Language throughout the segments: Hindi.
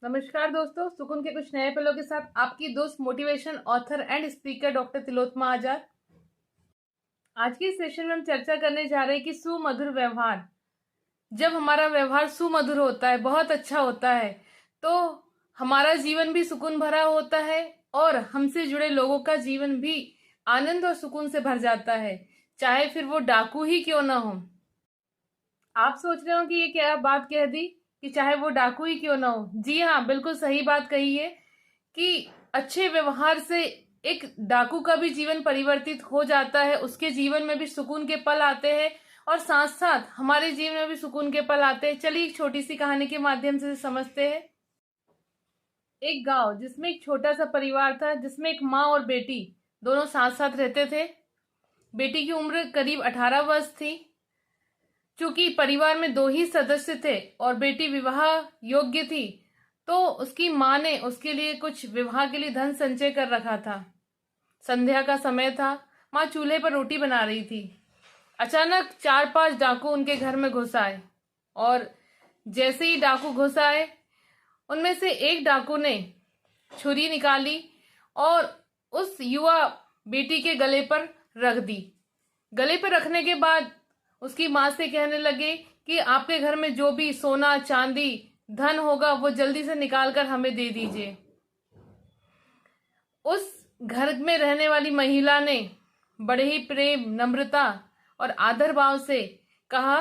नमस्कार दोस्तों, सुकून के कुछ नए पलों के साथ आपकी दोस्त motivation author and speaker doctor Tilottama Azad. आज के सेशन में हम चर्चा करने जा रहे हैं कि सुमधुर व्यवहार। जब हमारा व्यवहार सुमधुर होता है, बहुत अच्छा होता है, तो हमारा जीवन भी सुकून भरा होता है और हमसे जुड़े लोगों का जीवन भी आनंद और सुकून से भर जाता है, चाहे फिर वो डाकू ही क्यों ना हो। आप सोच रहे हो कि ये क्या बात कह दी कि चाहे वो डाकू ही क्यों ना हो। जी हाँ, बिल्कुल सही बात कही है कि अच्छे व्यवहार से एक डाकू का भी जीवन परिवर्तित हो जाता है, उसके जीवन में भी सुकून के पल आते हैं और साथ साथ हमारे जीवन में भी सुकून के पल आते हैं। चलिए एक छोटी सी कहानी के माध्यम से समझते हैं। एक गांव जिसमें एक छोटा सा परिवार था, जिसमें एक माँ और बेटी दोनों साथ साथ रहते थे। बेटी की उम्र करीब 18 वर्ष थी। चूंकि परिवार में दो ही सदस्य थे और बेटी विवाह योग्य थी, तो उसकी माँ ने उसके लिए कुछ विवाह के लिए धन संचय कर रखा था। संध्या का समय था, माँ चूल्हे पर रोटी बना रही थी। अचानक 4-5 डाकू उनके घर में घुस आए और जैसे ही डाकू घुस आए, उनमें से एक डाकू ने छुरी निकाली और उस युवा बेटी के गले पर रख दी। गले पर रखने के बाद उसकी माँ से कहने लगे कि आपके घर में जो भी सोना चांदी धन होगा वो जल्दी से निकाल कर हमें दे दीजिए। उस घर में रहने वाली महिला ने बड़े ही प्रेम, नम्रता और आदर भाव से कहा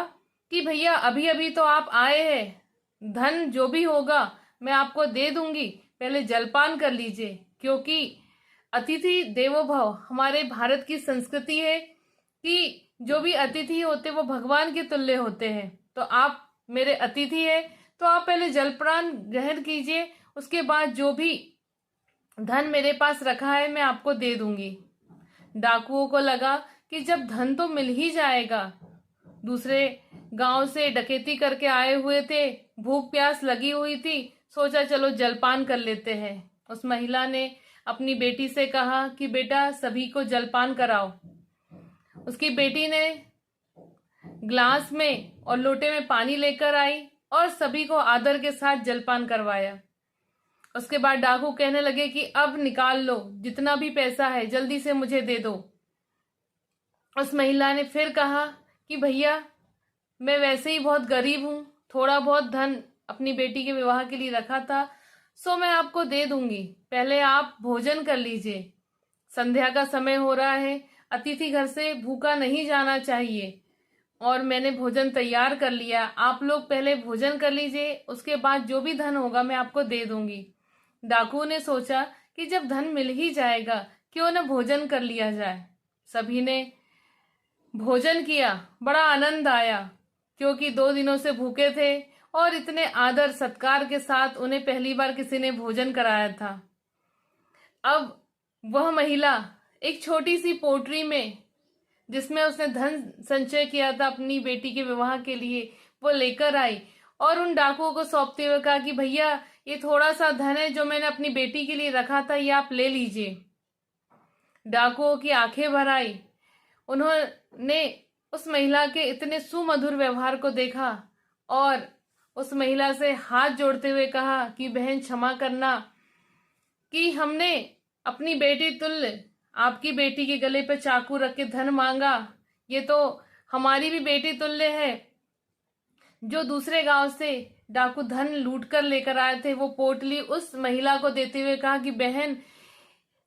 कि भैया अभी अभी तो आप आए हैं, धन जो भी होगा मैं आपको दे दूंगी, पहले जलपान कर लीजिए। क्योंकि अतिथि देवो भव हमारे भारत की संस्कृति है कि जो भी अतिथि होते वो भगवान के तुल्य होते हैं। तो आप मेरे अतिथि हैं, तो आप पहले जलपान ग्रहण कीजिए, उसके बाद जो भी धन मेरे पास रखा है मैं आपको दे दूंगी। डाकुओं को लगा कि जब धन तो मिल ही जाएगा, दूसरे गांव से डकैती करके आए हुए थे, भूख प्यास लगी हुई थी, सोचा चलो जलपान कर लेते हैं। उस महिला ने अपनी बेटी से कहा कि बेटा सभी को जलपान कराओ। उसकी बेटी ने ग्लास में और लोटे में पानी लेकर आई और सभी को आदर के साथ जलपान करवाया। उसके बाद डाकू कहने लगे कि अब निकाल लो, जितना भी पैसा है जल्दी से मुझे दे दो। उस महिला ने फिर कहा कि भैया मैं वैसे ही बहुत गरीब हूं, थोड़ा बहुत धन अपनी बेटी के विवाह के लिए रखा था, सो मैं आपको दे दूंगी, पहले आप भोजन कर लीजिए। संध्या का समय हो रहा है, अतिथि घर से भूखा नहीं जाना चाहिए और मैंने भोजन तैयार कर लिया, आप लोग पहले भोजन कर लीजिए, उसके बाद जो भी धन होगा मैं आपको दे दूंगी। डाकू ने सोचा कि जब धन मिल ही जाएगा क्यों न भोजन कर लिया जाए। सभी ने भोजन किया, बड़ा आनंद आया क्योंकि 2 दिनों से भूखे थे और इतने आदर सत्कार के साथ उन्हें पहली बार किसी ने भोजन कराया था। अब वह महिला एक छोटी सी पोटरी में, जिसमें उसने धन संचय किया था अपनी बेटी के विवाह के लिए, वो लेकर आई और उन डाकुओं को सौंपते हुए कहा कि भैया ये थोड़ा सा धन है जो मैंने अपनी बेटी के लिए रखा था, ये आप ले लीजिए। डाकुओं की आंखें भर आई। उन्होंने उस महिला के इतने सुमधुर व्यवहार को देखा और उस महिला से हाथ जोड़ते हुए कहा कि बहन क्षमा करना कि हमने अपनी बेटी तुल्य आपकी बेटी के गले पर चाकू रख के धन मांगा, ये तो हमारी भी बेटी तुल्य है। जो दूसरे गांव से डाकू धन लूट कर लेकर आए थे, वो पोटली उस महिला को देते हुए कहा कि बहन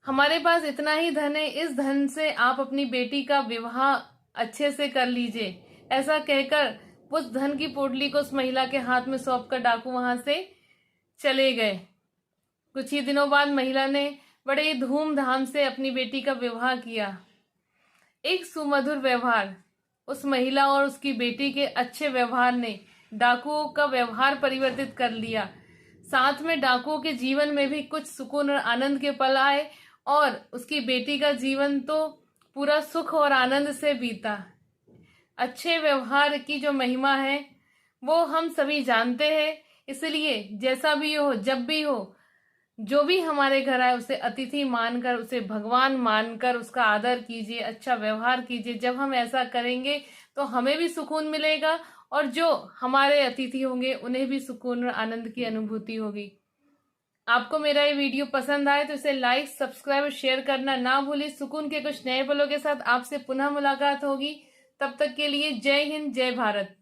हमारे पास इतना ही धन है, इस धन से आप अपनी बेटी का विवाह अच्छे से कर लीजिए। ऐसा कहकर उस धन की पोटली को उस महिला के हाथ में सौंपकर डाकू वहां से चले गए। कुछ ही दिनों बाद महिला ने बड़े धूमधाम से अपनी बेटी का विवाह किया। एक सुमधुर व्यवहार, उस महिला और उसकी बेटी के अच्छे व्यवहार ने डाकुओं का व्यवहार परिवर्तित कर लिया। साथ में डाकुओं के जीवन में भी कुछ सुकून और आनंद के पल आए और उसकी बेटी का जीवन तो पूरा सुख और आनंद से बीता। अच्छे व्यवहार की जो महिमा है वो हम सभी जानते हैं, इसलिए जैसा भी हो, जब भी हो, जो भी हमारे घर आए उसे अतिथि मानकर, उसे भगवान मानकर उसका आदर कीजिए, अच्छा व्यवहार कीजिए। जब हम ऐसा करेंगे तो हमें भी सुकून मिलेगा और जो हमारे अतिथि होंगे उन्हें भी सुकून और आनंद की अनुभूति होगी। आपको मेरा ये वीडियो पसंद आए तो इसे लाइक, सब्सक्राइब और शेयर करना ना भूलिए। सुकून के कुछ नए पलों के साथ आपसे पुनः मुलाकात होगी। तब तक के लिए जय हिंद, जय भारत।